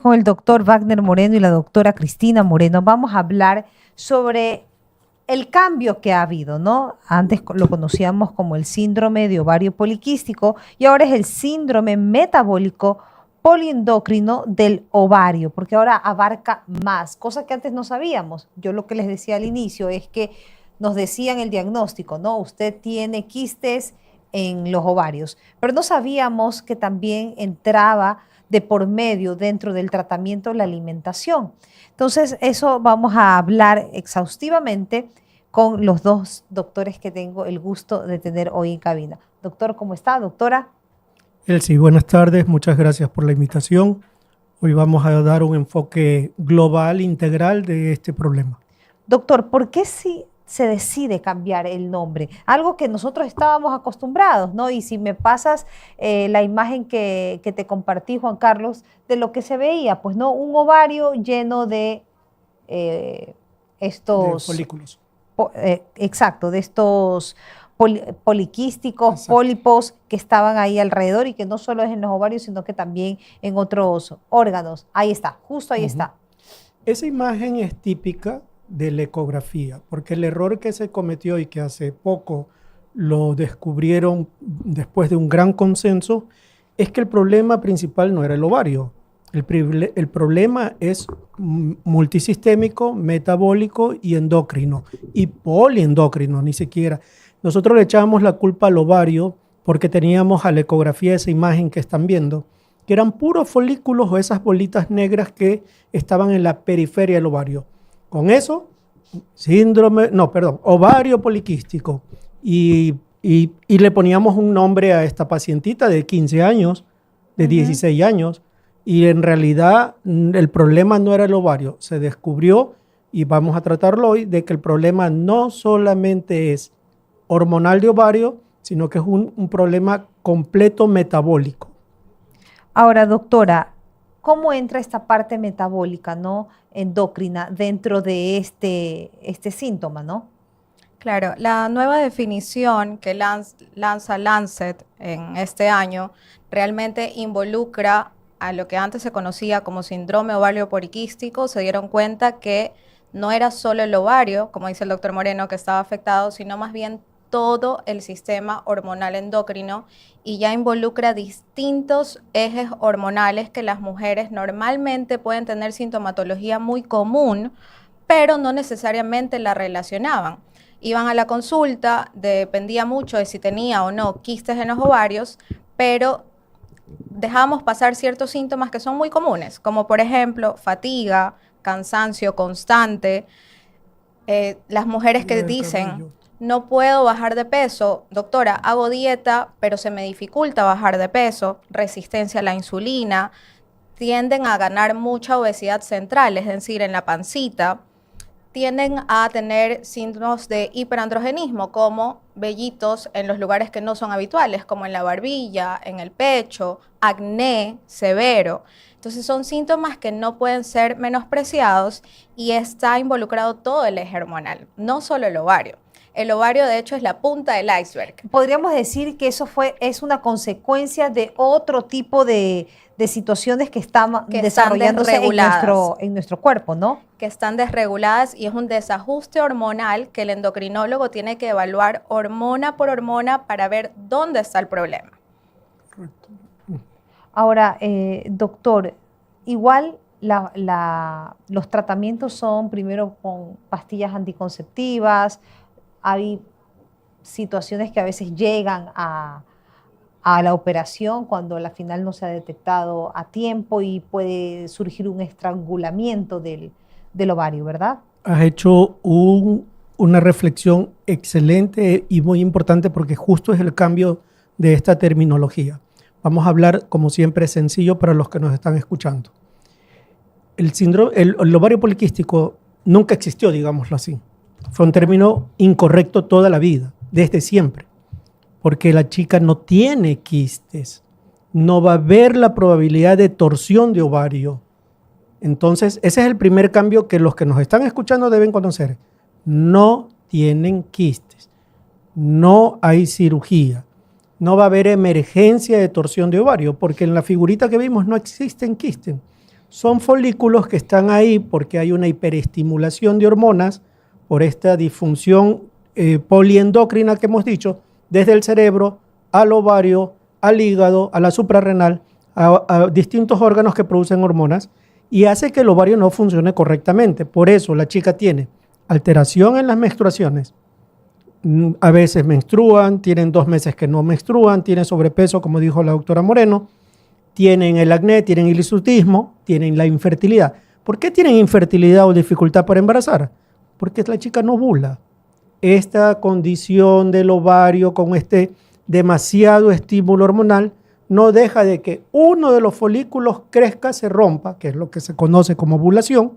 Con el doctor Wagner Moreno y la doctora Cristina Moreno vamos a hablar sobre el cambio que ha habido, ¿no? Antes lo conocíamos como el síndrome de ovario poliquístico y ahora es el síndrome metabólico poliendocrino del ovario, porque ahora abarca más, cosas que antes no sabíamos. Yo lo que les decía al inicio es que nos decían el diagnóstico, ¿no? Usted tiene quistes en los ovarios, pero no sabíamos que también entraba de por medio dentro del tratamiento la alimentación. Entonces, eso vamos a hablar exhaustivamente con los dos doctores que tengo el gusto de tener hoy en cabina. Doctor, ¿cómo está? Doctora. Elsie, buenas tardes, muchas gracias por la invitación. Hoy vamos a dar un enfoque global, integral de este problema. Doctor, ¿por qué si se decide cambiar el nombre? Algo que nosotros estábamos acostumbrados, ¿no? Y si me pasas la imagen que te compartí, Juan Carlos, de lo que se veía, pues, ¿no? Un ovario lleno de estos... De folículos. Exacto, de estos poliquísticos, Exacto. Pólipos que estaban ahí alrededor y que no solo es en los ovarios, sino que también en otros órganos. Ahí está, justo ahí está. Esa imagen es típica de la ecografía, porque el error que se cometió y que hace poco lo descubrieron después de un gran consenso, es que el problema principal no era el ovario. El problema es multisistémico, metabólico y endocrino, y poliendocrino, ni siquiera. Nosotros le echábamos la culpa al ovario porque teníamos a la ecografía esa imagen que están viendo, que eran puros folículos o esas bolitas negras que estaban en la periferia del ovario. Con eso, ovario poliquístico. Y le poníamos un nombre a esta pacientita de 15 años, de 16 años, y en realidad el problema no era el ovario. Se descubrió, y vamos a tratarlo hoy, de que el problema no solamente es hormonal de ovario, sino que es un problema completo metabólico. Ahora, doctora, ¿cómo entra esta parte metabólica, ¿no? Endocrina dentro de este síntoma, ¿no? Claro, la nueva definición que lanza Lancet en este año realmente involucra a lo que antes se conocía como síndrome ovario poliquístico. Se dieron cuenta que no era solo el ovario, como dice el doctor Moreno, que estaba afectado, sino más bien todo el sistema hormonal endocrino, y ya involucra distintos ejes hormonales que las mujeres normalmente pueden tener sintomatología muy común, pero no necesariamente la relacionaban. Iban a la consulta, dependía mucho de si tenía o no quistes en los ovarios, pero dejamos pasar ciertos síntomas que son muy comunes, como por ejemplo fatiga, cansancio constante. Las mujeres que dicen, no puedo bajar de peso, doctora, hago dieta, pero se me dificulta bajar de peso, resistencia a la insulina, tienden a ganar mucha obesidad central, es decir, en la pancita, tienden a tener síntomas de hiperandrogenismo, como vellitos en los lugares que no son habituales, como en la barbilla, en el pecho, acné severo. Entonces son síntomas que no pueden ser menospreciados y está involucrado todo el eje hormonal, no solo el ovario. El ovario, de hecho, es la punta del iceberg. Podríamos decir que eso es una consecuencia de otro tipo de situaciones que están desarrollándose en nuestro cuerpo, ¿no? Que están desreguladas, y es un desajuste hormonal que el endocrinólogo tiene que evaluar hormona por hormona para ver dónde está el problema. Correcto. Ahora, doctor, igual los tratamientos son primero con pastillas anticonceptivas. Hay situaciones que a veces llegan a la operación cuando al final no se ha detectado a tiempo y puede surgir un estrangulamiento del ovario, ¿verdad? Has hecho una reflexión excelente y muy importante, porque justo es el cambio de esta terminología. Vamos a hablar, como siempre, sencillo para los que nos están escuchando. El ovario poliquístico nunca existió, digámoslo así. Fue un término incorrecto toda la vida, desde siempre, porque la chica no tiene quistes, no va a haber la probabilidad de torsión de ovario. Entonces, ese es el primer cambio que los que nos están escuchando deben conocer. No tienen quistes, no hay cirugía, no va a haber emergencia de torsión de ovario, porque en la figurita que vimos no existen quistes. Son folículos que están ahí porque hay una hiperestimulación de hormonas por esta disfunción poliendocrina que hemos dicho, desde el cerebro al ovario, al hígado, a la suprarrenal, a distintos órganos que producen hormonas y hace que el ovario no funcione correctamente. Por eso la chica tiene alteración en las menstruaciones. A veces menstruan, tienen 2 meses que no menstruan, tienen sobrepeso, como dijo la doctora Moreno, tienen el acné, tienen el hirsutismo, tienen la infertilidad. ¿Por qué tienen infertilidad o dificultad para embarazar? Porque la chica no ovula. Esta condición del ovario con este demasiado estímulo hormonal no deja de que uno de los folículos crezca, se rompa, que es lo que se conoce como ovulación,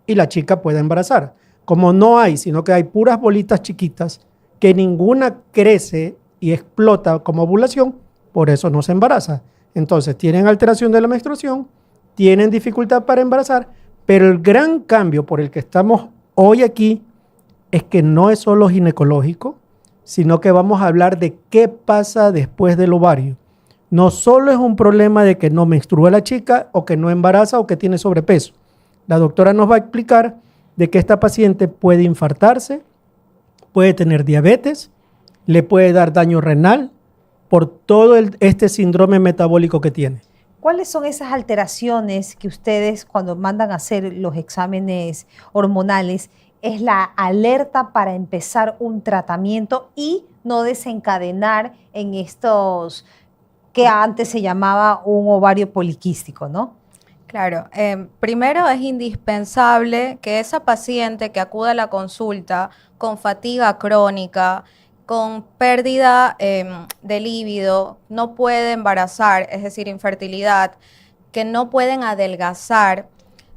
y la chica pueda embarazar. Como no hay, sino que hay puras bolitas chiquitas, que ninguna crece y explota como ovulación, por eso no se embaraza. Entonces tienen alteración de la menstruación, tienen dificultad para embarazar, pero el gran cambio por el que estamos hoy aquí es que no es solo ginecológico, sino que vamos a hablar de qué pasa después del ovario. No solo es un problema de que no menstrua la chica o que no embaraza o que tiene sobrepeso. La doctora nos va a explicar de que esta paciente puede infartarse, puede tener diabetes, le puede dar daño renal por todo este síndrome metabólico que tiene. ¿Cuáles son esas alteraciones que ustedes cuando mandan a hacer los exámenes hormonales es la alerta para empezar un tratamiento y no desencadenar en estos que antes se llamaba un ovario poliquístico, ¿no? Claro, primero es indispensable que esa paciente que acuda a la consulta con fatiga crónica, con pérdida de líbido, no puede embarazar, es decir, infertilidad, que no pueden adelgazar,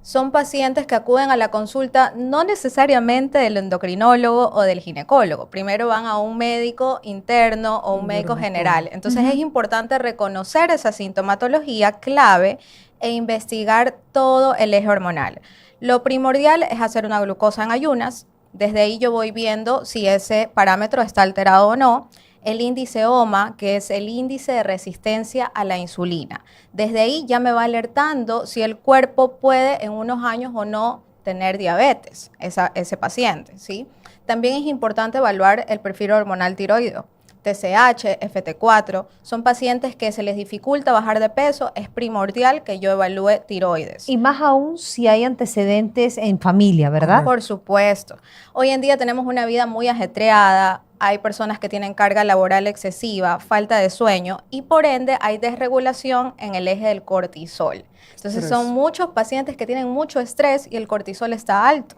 son pacientes que acuden a la consulta no necesariamente del endocrinólogo o del ginecólogo. Primero van a un médico interno o un médico general. Entonces es importante reconocer esa sintomatología clave e investigar todo el eje hormonal. Lo primordial es hacer una glucosa en ayunas. Desde ahí yo voy viendo si ese parámetro está alterado o no. El índice OMA, que es el índice de resistencia a la insulina. Desde ahí ya me va alertando si el cuerpo puede en unos años o no tener diabetes, ese paciente, ¿sí? También es importante evaluar el perfil hormonal tiroideo. TSH, FT4, son pacientes que se les dificulta bajar de peso, es primordial que yo evalúe tiroides. Y más aún si hay antecedentes en familia, ¿verdad? Por supuesto. Hoy en día tenemos una vida muy ajetreada, hay personas que tienen carga laboral excesiva, falta de sueño y por ende hay desregulación en el eje del cortisol. Entonces son muchos pacientes que tienen mucho estrés y el cortisol está alto.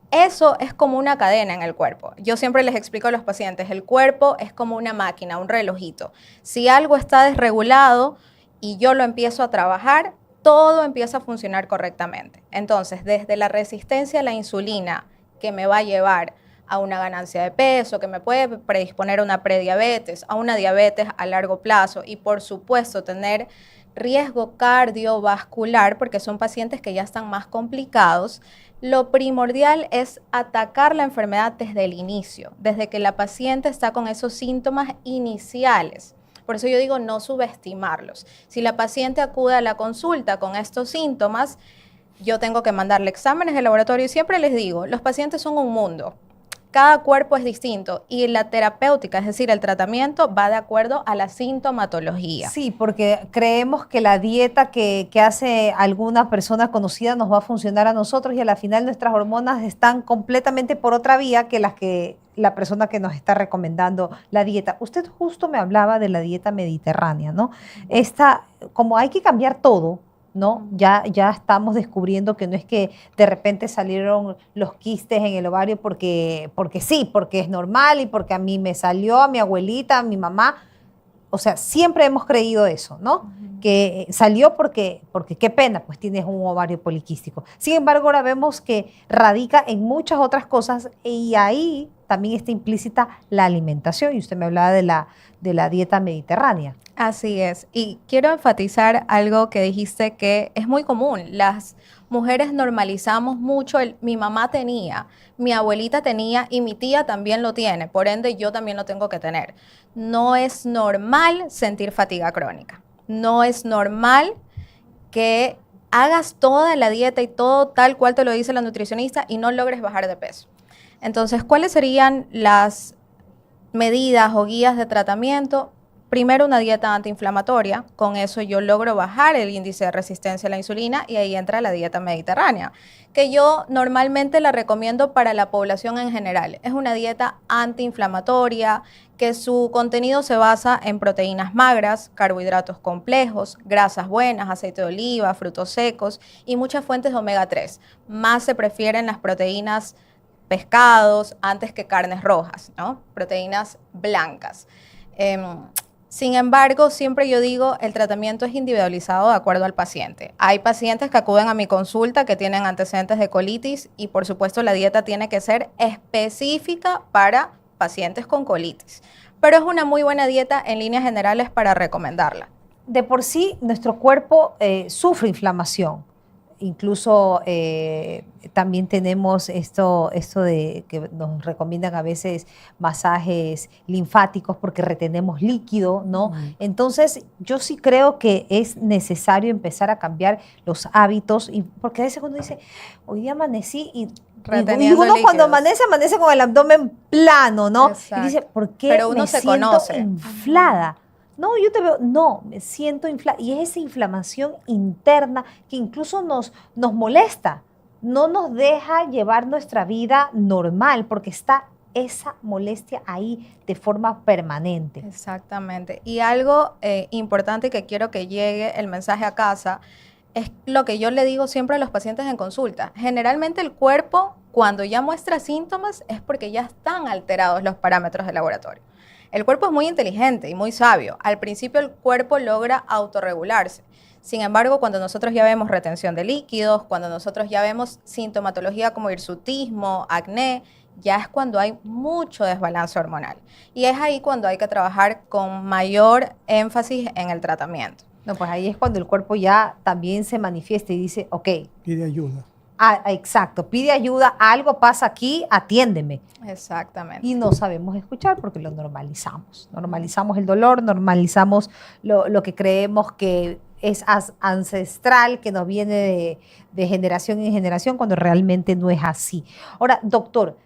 Eso es como una cadena en el cuerpo. Yo siempre les explico a los pacientes, el cuerpo es como una máquina, un relojito. Si algo está desregulado y yo lo empiezo a trabajar, todo empieza a funcionar correctamente. Entonces, desde la resistencia a la insulina, que me va a llevar a una ganancia de peso, que me puede predisponer a una prediabetes, a una diabetes a largo plazo y, por supuesto, tener riesgo cardiovascular, porque son pacientes que ya están más complicados. Lo primordial es atacar la enfermedad desde el inicio, desde que la paciente está con esos síntomas iniciales. Por eso yo digo no subestimarlos. Si la paciente acude a la consulta con estos síntomas, yo tengo que mandarle exámenes de laboratorio y siempre les digo, los pacientes son un mundo. Cada cuerpo es distinto y la terapéutica, es decir, el tratamiento va de acuerdo a la sintomatología. Sí, porque creemos que la dieta que hace alguna persona conocida nos va a funcionar a nosotros y a la final nuestras hormonas están completamente por otra vía que las que la persona que nos está recomendando la dieta. Usted justo me hablaba de la dieta mediterránea, ¿no? Como hay que cambiar todo, ¿no? Ya estamos descubriendo que no es que de repente salieron los quistes en el ovario porque sí, porque es normal y porque a mí me salió, a mi abuelita, a mi mamá. O sea, siempre hemos creído eso, ¿no? Que salió porque qué pena, pues tienes un ovario poliquístico. Sin embargo, ahora vemos que radica en muchas otras cosas y ahí también está implícita la alimentación. Y usted me hablaba de la dieta mediterránea. Así es. Y quiero enfatizar algo que dijiste que es muy común. Las mujeres normalizamos mucho mi mamá tenía, mi abuelita tenía y mi tía también lo tiene. Por ende, yo también lo tengo que tener. No es normal sentir fatiga crónica. No es normal que hagas toda la dieta y todo tal cual te lo dice la nutricionista y no logres bajar de peso. Entonces, ¿cuáles serían las medidas o guías de tratamiento? Primero, una dieta antiinflamatoria. Con eso yo logro bajar el índice de resistencia a la insulina y ahí entra la dieta mediterránea, que yo normalmente la recomiendo para la población en general. Es una dieta antiinflamatoria que su contenido se basa en proteínas magras, carbohidratos complejos, grasas buenas, aceite de oliva, frutos secos y muchas fuentes de omega 3. Más se prefieren las proteínas pescados antes que carnes rojas, ¿no? Proteínas blancas. Sin embargo, siempre yo digo, el tratamiento es individualizado de acuerdo al paciente. Hay pacientes que acuden a mi consulta que tienen antecedentes de colitis y por supuesto la dieta tiene que ser específica para pacientes con colitis. Pero es una muy buena dieta en líneas generales para recomendarla. De por sí, nuestro cuerpo sufre inflamación. Incluso también tenemos esto de que nos recomiendan a veces masajes linfáticos porque retenemos líquido, ¿no? Entonces, yo sí creo que es necesario empezar a cambiar los hábitos, porque a veces uno dice, hoy día amanecí y reteniendo uno cuando líquidos. amanece con el abdomen plano, ¿no? Exacto. Y dice, ¿por qué Pero uno me se siento conoce. inflada? No, yo te veo, no, me siento inflada. Y es esa inflamación interna que incluso nos molesta, no nos deja llevar nuestra vida normal porque está esa molestia ahí de forma permanente. Exactamente. Y algo importante que quiero que llegue el mensaje a casa es lo que yo le digo siempre a los pacientes en consulta. Generalmente el cuerpo, cuando ya muestra síntomas, es porque ya están alterados los parámetros del laboratorio. El cuerpo es muy inteligente y muy sabio. Al principio el cuerpo logra autorregularse. Sin embargo, cuando nosotros ya vemos retención de líquidos, cuando nosotros ya vemos sintomatología como hirsutismo, acné, ya es cuando hay mucho desbalance hormonal. Y es ahí cuando hay que trabajar con mayor énfasis en el tratamiento. No, pues ahí es cuando el cuerpo ya también se manifiesta y dice, ok, Pide ayuda. exacto, pide ayuda, algo pasa aquí, atiéndeme. Exactamente. Y no sabemos escuchar porque lo normalizamos. Normalizamos el dolor, normalizamos lo que creemos que es ancestral, que nos viene de generación en generación, cuando realmente no es así. Ahora, doctor,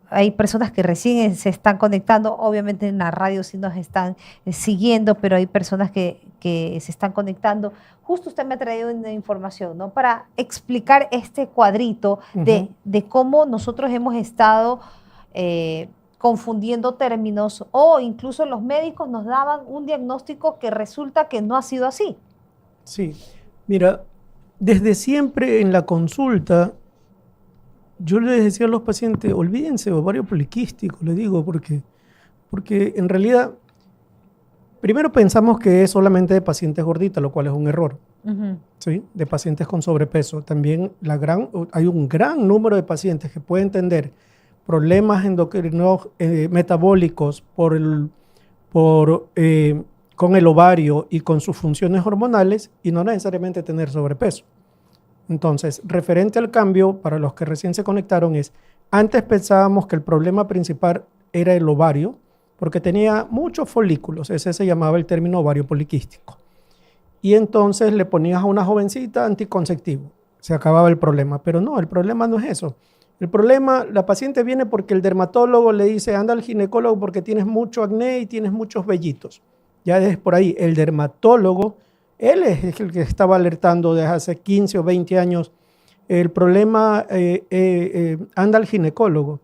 hay personas que recién se están conectando, obviamente en la radio sí nos están siguiendo, pero hay personas que se están conectando. Justo usted me ha traído una información, ¿no? Para explicar este cuadrito de cómo nosotros hemos estado confundiendo términos o incluso los médicos nos daban un diagnóstico que resulta que no ha sido así. Sí, mira, desde siempre en la consulta yo les decía a los pacientes, olvídense ovario poliquístico, les digo, porque en realidad primero pensamos que es solamente de pacientes gorditas, lo cual es un error. ¿Sí? De pacientes con sobrepeso. También hay un gran número de pacientes que pueden tener problemas endocrinos metabólicos con el ovario y con sus funciones hormonales y no necesariamente tener sobrepeso. Entonces, referente al cambio, para los que recién se conectaron, antes pensábamos que el problema principal era el ovario, porque tenía muchos folículos, ese se llamaba el término ovario poliquístico. Y entonces le ponías a una jovencita anticonceptivo, se acababa el problema. Pero no, el problema no es eso. El problema, la paciente viene porque el dermatólogo le dice, anda al ginecólogo porque tienes mucho acné y tienes muchos vellitos. Ya es por ahí, el dermatólogo, él es el que estaba alertando desde hace 15 o 20 años. El problema anda al ginecólogo,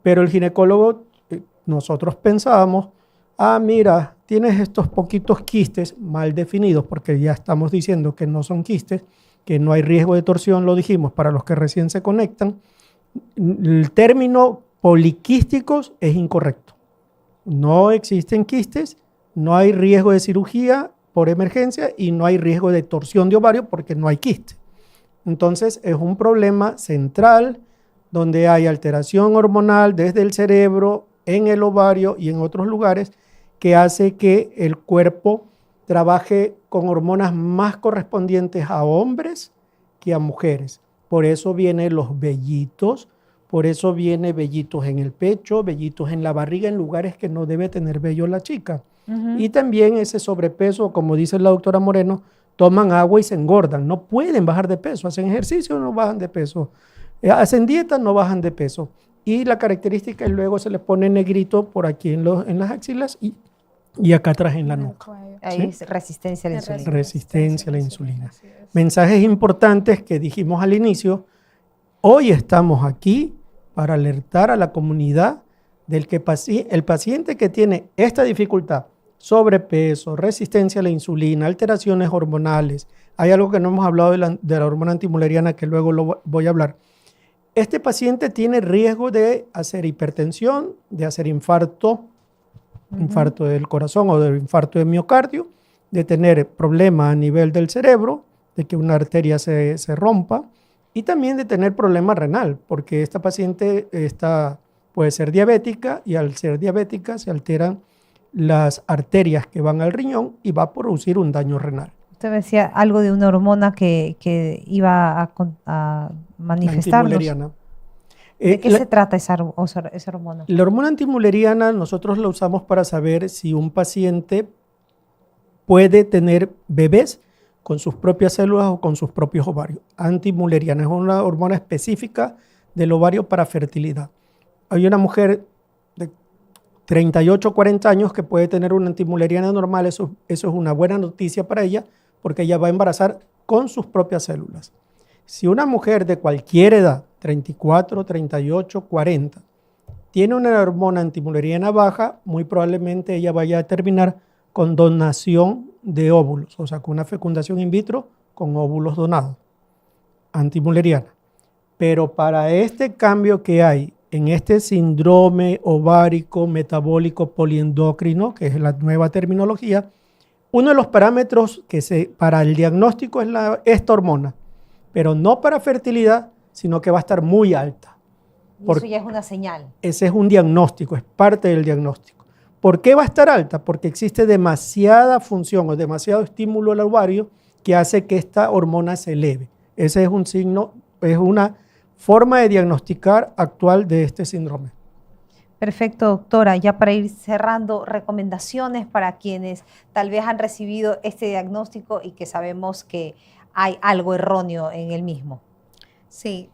pero el ginecólogo, nosotros pensábamos, mira, tienes estos poquitos quistes mal definidos, porque ya estamos diciendo que no son quistes, que no hay riesgo de torsión, lo dijimos para los que recién se conectan. El término poliquísticos es incorrecto. No existen quistes, no hay riesgo de cirugía por emergencia y no hay riesgo de torsión de ovario porque no hay quiste. Entonces es un problema central donde hay alteración hormonal desde el cerebro, en el ovario y en otros lugares que hace que el cuerpo trabaje con hormonas más correspondientes a hombres que a mujeres. Por eso vienen los vellitos, por eso viene vellitos en el pecho, vellitos en la barriga, en lugares que no debe tener vello la chica. Y también ese sobrepeso, como dice la doctora Moreno, toman agua y se engordan. No pueden bajar de peso. Hacen ejercicio, no bajan de peso. Hacen dieta, no bajan de peso. Y la característica es luego se les pone negrito por aquí en las axilas y acá atrás en la nuca. Ahí ¿Sí? es resistencia a la insulina. Resistencia a la insulina. Así es. Mensajes importantes que dijimos al inicio. Hoy estamos aquí para alertar a la comunidad del que el paciente que tiene esta dificultad, sobrepeso, resistencia a la insulina, alteraciones hormonales, hay algo que no hemos hablado de la hormona antimuleriana que luego lo voy a hablar. Este paciente tiene riesgo de hacer hipertensión, de hacer infarto del corazón o de infarto de miocardio, de tener problemas a nivel del cerebro, de que una arteria se rompa y también de tener problema renal, porque esta paciente puede ser diabética y al ser diabética se alteran las arterias que van al riñón y va a producir un daño renal. Usted me decía algo de una hormona que iba a manifestarnos. Antimuleriana. ¿De qué se trata esa hormona? La hormona antimuleriana nosotros la usamos para saber si un paciente puede tener bebés con sus propias células o con sus propios ovarios. Antimuleriana es una hormona específica del ovario para fertilidad. Hay una mujer de 38 o 40 años que puede tener una antimuleriana normal, eso es una buena noticia para ella porque ella va a embarazar con sus propias células. Si una mujer de cualquier edad, 34, 38, 40, tiene una hormona antimuleriana baja, muy probablemente ella vaya a terminar con donación de óvulos, o sea, con una fecundación in vitro con óvulos donados, antimuleriana. Pero para este cambio que hay en este síndrome ovárico metabólico poliendocrino, que es la nueva terminología, uno de los parámetros para el diagnóstico es esta hormona, pero no para fertilidad, sino que va a estar muy alta. Eso ya es una señal. Ese es un diagnóstico, es parte del diagnóstico. ¿Por qué va a estar alta? Porque existe demasiada función o demasiado estímulo al ovario que hace que esta hormona se eleve. Ese es un signo, es una forma de diagnosticar actual de este síndrome. Perfecto, doctora. Ya para ir cerrando, recomendaciones para quienes tal vez han recibido este diagnóstico y que sabemos que hay algo erróneo en el mismo. Sí,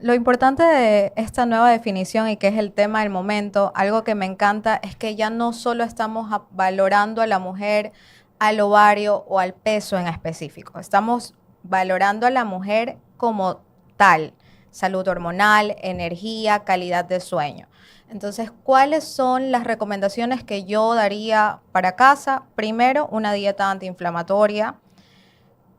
lo importante de esta nueva definición y que es el tema del momento, algo que me encanta es que ya no solo estamos valorando a la mujer, al ovario o al peso en específico, estamos valorando a la mujer como tal, salud hormonal, energía, calidad de sueño. Entonces, ¿cuáles son las recomendaciones que yo daría para casa? Primero, una dieta antiinflamatoria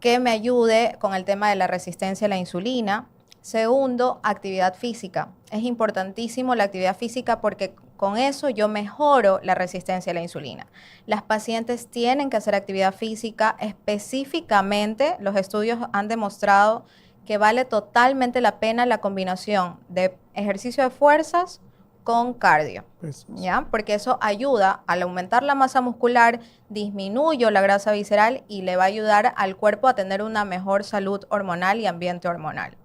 que me ayude con el tema de la resistencia a la insulina. Segundo, actividad física. Es importantísimo la actividad física porque con eso yo mejoro la resistencia a la insulina. Las pacientes tienen que hacer actividad física, específicamente los estudios han demostrado que vale totalmente la pena la combinación de ejercicio de fuerzas con cardio, ¿ya? Porque eso ayuda al aumentar la masa muscular, disminuye la grasa visceral y le va a ayudar al cuerpo a tener una mejor salud hormonal y ambiente hormonal.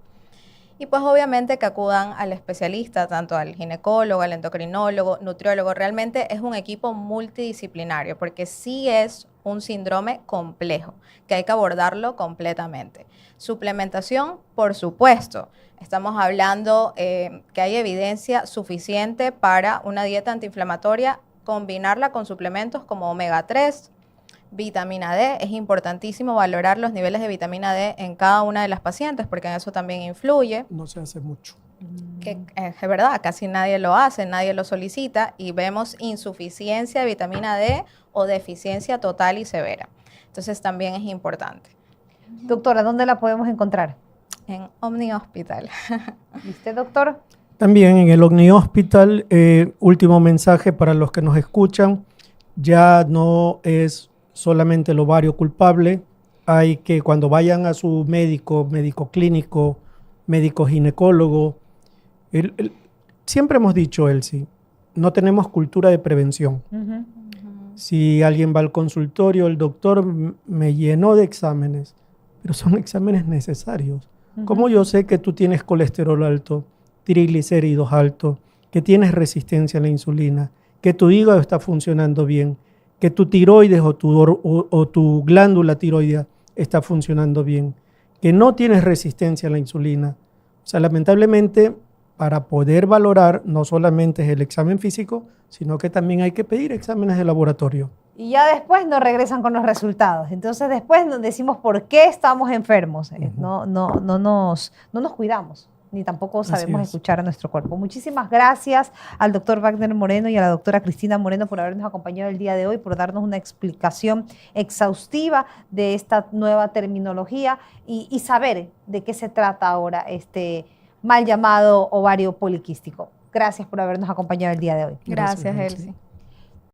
Y pues obviamente que acudan al especialista, tanto al ginecólogo, al endocrinólogo, nutriólogo. Realmente es un equipo multidisciplinario porque sí es un síndrome complejo que hay que abordarlo completamente. Suplementación, por supuesto. Estamos hablando que hay evidencia suficiente para una dieta antiinflamatoria, combinarla con suplementos como omega 3, vitamina D. Es importantísimo valorar los niveles de vitamina D en cada una de las pacientes porque en eso también influye. No se hace mucho. Que es verdad, casi nadie lo hace, nadie lo solicita y vemos insuficiencia de vitamina D o deficiencia total y severa. Entonces también es importante. Doctora, ¿dónde la podemos encontrar? En Omni Hospital. ¿Y usted, doctor? También en el Omni Hospital, último mensaje para los que nos escuchan, ya no es solamente el ovario culpable, hay que cuando vayan a su médico clínico, médico ginecólogo, siempre hemos dicho, Elsie, no tenemos cultura de prevención. Si alguien va al consultorio, el doctor me llenó de exámenes, pero son exámenes necesarios. Como yo sé que tú tienes colesterol alto, triglicéridos altos, que tienes resistencia a la insulina, que tu hígado está funcionando bien, que tu tiroides o tu glándula tiroidea está funcionando bien, que no tienes resistencia a la insulina. O sea, lamentablemente, para poder valorar no solamente es el examen físico, sino que también hay que pedir exámenes de laboratorio. Y ya después nos regresan con los resultados. Entonces después nos decimos por qué estamos enfermos. No nos cuidamos, ni tampoco sabemos escuchar a nuestro cuerpo. Muchísimas gracias al doctor Wagner Moreno y a la doctora Cristina Moreno por habernos acompañado el día de hoy, por darnos una explicación exhaustiva de esta nueva terminología y saber de qué se trata ahora este mal llamado ovario poliquístico. Gracias por habernos acompañado el día de hoy. Gracias, Elsie.